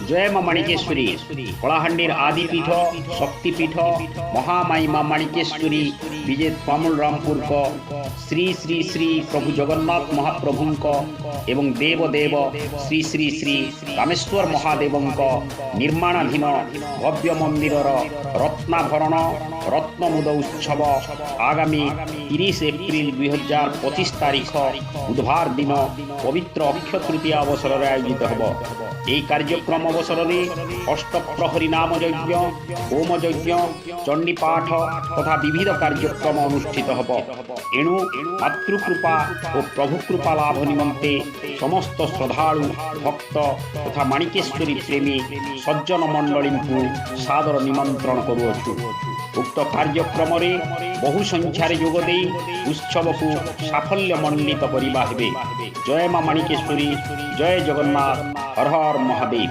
जय मां माणिकेश्वरी कलाहांडीर आदिपीठ शक्तिपीठ महामाई मां माणिकेश्वरी विजय तमुल रामपुर को श्री श्री श्री प्रभु जगन्नाथ महाप्रभु एवं देवदेव श्री श्री श्री रामेश्वर महादेव निर्माणाधीन भव्य मंदिर रत्नाभरण रत्नमुद उत्सव आगामी 30 एप्रिल 2025 तारीख बुधवार दिन पवित्र अक्षय तृतीया अवसर में आयोजित होब। यह कार्यक्रम अवसर में अष्टप्रहरी नाम यज्ञ होम यज्ञ चंडीपाठ तथा विविध कार्यक्रम अनुष्ठित होब। एणु मातृकृपा और प्रभुकृपा लाभ निमंते समस्त श्रद्धालु भक्त तथा माणिकेश्वरी प्रेमी सज्जन मंडली को सादर निमंत्रण करुअछु। उक्त कार्यक्रम बहु संख्यार जोगदे उत्सव को साफल्यमंडित करवा हेबे। जय मां माणिकेश्वरी, जय जगन्नाथ, हर हर महादेव।